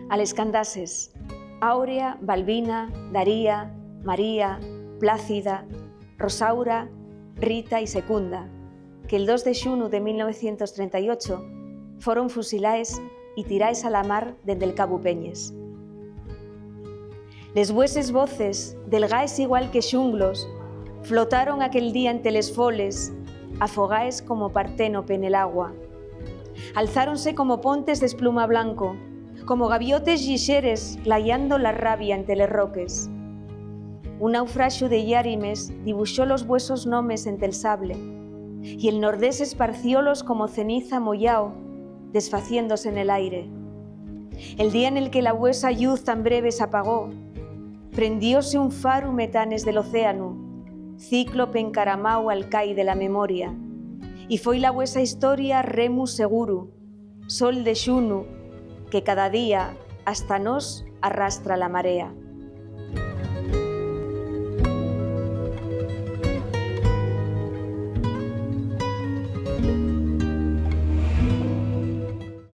a les candases Áurea, Balbina, Daría, María, Plácida, Rosaura, Rita y Secunda, que el 2 de xunu de 1938 foron fusilaes y tiraes a la mar dende el Cabo Peñes. Les vueses voces, delgaes igual que xunglos, flotaron aquel día ente les foles, afogaes como Parténope en el agua. Alzáronse como pontes de espluma blanco, como gaviotes xixeres laiando la rabia ente les roques. Un naufraxio de llarimes dibuixó los vuesos nomes ente el sable, y el nordés esparciólos como ceniza mollao, desfaciéndose en el aire. El día en el que la vuesa lluz tan breve se apagó, prendióse un faro metanes del océano, cíclope encaramao al cai de la memoria, y foi la vuesa historia remus seguro, sol de xunu, que cada día hasta nos arrastra la marea.